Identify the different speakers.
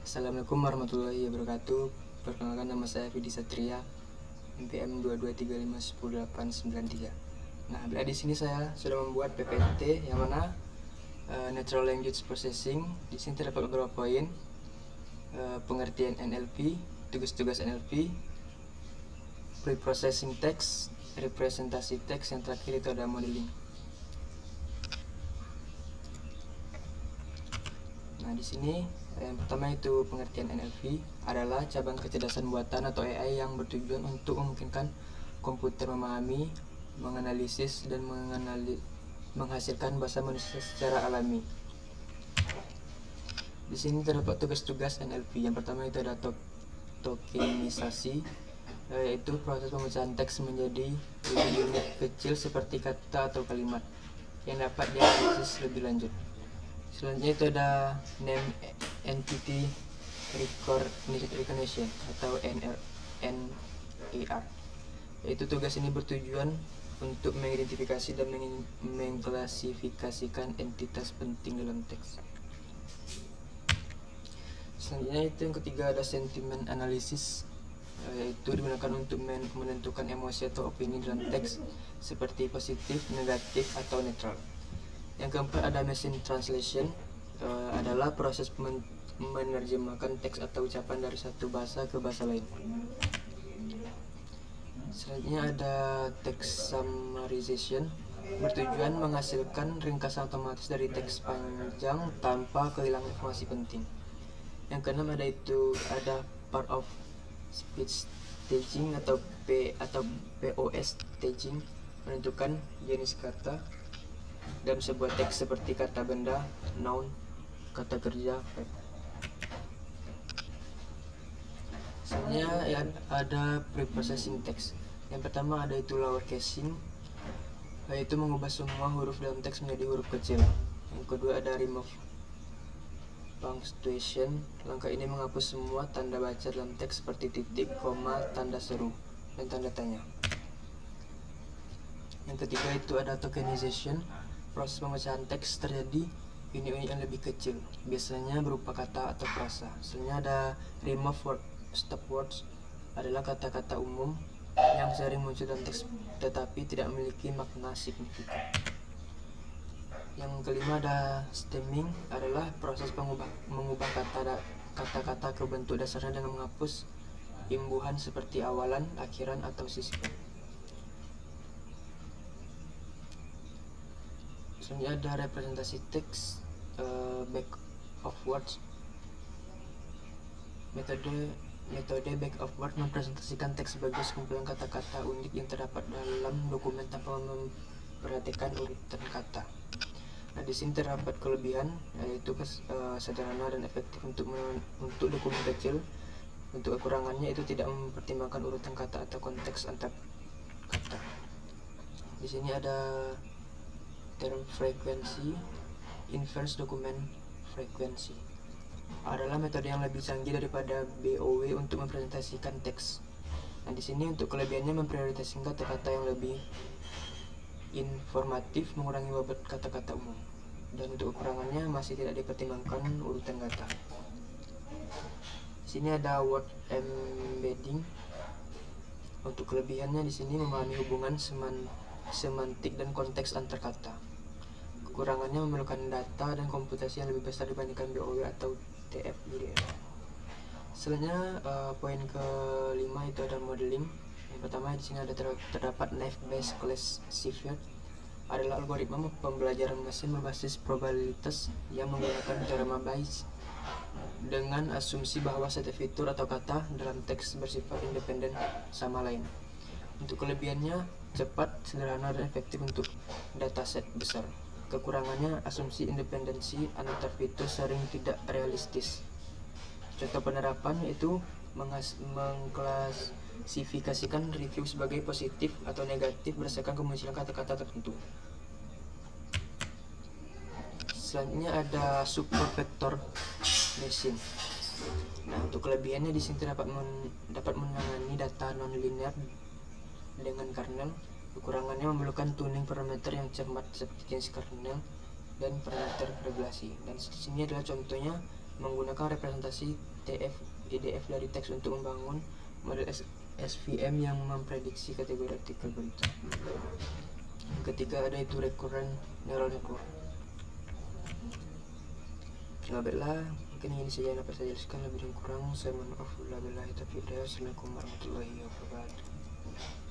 Speaker 1: Assalamualaikum warahmatullahi wabarakatuh. Perkenalkan, nama saya Vidi Satria, NPM 223510893. Nah, bila di sini saya sudah membuat PPT yang mana Natural Language Processing. Di sini terdapat beberapa poin: pengertian NLP, tugas-tugas NLP, pre-processing text, representasi teks, yang terakhir itu ada modeling. Nah, di sini yang pertama itu pengertian NLP adalah cabang kecerdasan buatan atau AI yang bertujuan untuk memungkinkan komputer memahami, menganalisis, dan menghasilkan bahasa manusia secara alami. Di sini terdapat tugas-tugas NLP. Yang pertama itu ada tokenisasi, yaitu proses pemecahan teks menjadi lebih unit kecil seperti kata atau kalimat yang dapat dianalisis lebih lanjut. Selanjutnya itu ada Name Entity Recognition atau NER, yaitu tugas ini bertujuan untuk mengidentifikasi dan mengklasifikasikan entitas penting dalam teks. Selanjutnya itu yang ketiga ada Sentiment Analysis, yaitu digunakan untuk menentukan emosi atau opini dalam teks seperti positif, negatif, atau netral. Yang keempat ada Machine Translation, adalah proses menerjemahkan teks atau ucapan dari satu bahasa ke bahasa lain. Selanjutnya ada Text Summarization, bertujuan menghasilkan ringkasan otomatis dari teks panjang tanpa kehilangan informasi penting. Yang keenam ada Part of Speech Staging atau POS Staging, menentukan jenis kata dalam sebuah teks seperti kata benda, noun, kata kerja, verb. Selanjutnya ada pre-processing text. Yang pertama ada itu lower casing, yaitu mengubah semua huruf dalam teks menjadi huruf kecil. Yang kedua ada remove punctuation. Langkah ini menghapus semua tanda baca dalam teks seperti titik, koma, tanda seru, dan tanda tanya. Yang ketiga itu ada tokenization. Proses pemecahan teks terjadi unit-unit yang lebih kecil, biasanya berupa kata atau frasa. Selanjutnya ada remove stop words, adalah kata-kata umum yang sering muncul dalam teks tetapi tidak memiliki makna signifikan. Yang kelima ada stemming, adalah proses mengubah kata-kata ke bentuk dasarnya dengan menghapus imbuhan seperti awalan, akhiran, atau sisipan. Selanjutnya ada representasi teks, back of words. Metode back of word mempresentasikan teks sebagai sekumpulan kata-kata unik yang terdapat dalam dokumen tanpa memperhatikan urutan kata. Nah, di sini terdapat kelebihan, yaitu sederhana dan efektif untuk dokumen kecil. Untuk kekurangannya itu tidak mempertimbangkan urutan kata atau konteks antar kata. Di sini ada term frekuensi, inverse document frequency, adalah metode yang lebih canggih daripada BOW untuk mempresentasikan teks. Nah, di sini untuk kelebihannya memprioritaskan kata-kata yang lebih informatif, mengurangi bobot kata-kata umum, dan untuk kekurangannya masih tidak dipertimbangkan urutan kata. Di sini ada word embedding. Untuk kelebihannya di sini memahami hubungan semantik dan konteks antar kata. Kekurangannya memerlukan data dan komputasi yang lebih besar dibandingkan BOW atau TF-IDF. Selanjutnya poin kelima itu ada modeling. Yang pertama di sini ada terdapat Naive-Bayes Classifier, adalah algoritma pembelajaran mesin berbasis probabilitas yang menggunakan teorema Bayes dengan asumsi bahwa setiap fitur atau kata dalam teks bersifat independen sama lain. Untuk kelebihannya cepat, sederhana, dan efektif untuk dataset besar. Kekurangannya asumsi independensi antar fitur sering tidak realistis. Contoh penerapan itu mengklasifikasikan review sebagai positif atau negatif berdasarkan kemunculan kata-kata tertentu. Selanjutnya ada support vector machine. Nah, untuk kelebihannya di sini dapat menangani data non-linear dengan kernel. Kekurangannya memerlukan tuning parameter yang cermat seperti jenis kernel dan parameter regulasi. Dan di sini adalah contohnya menggunakan representasi TF IDF dari teks untuk membangun model SVM yang memprediksi kategori artikel berita. Yang ketiga ada itu recurrent neural network. Nah, baiklah, mungkin ini saja yang dapat saya jelaskan, lebih dan kurang saya mohon maaf. Wabillahi taufiq wal hidayah. Assalamualaikum warahmatullahi wabarakatuh.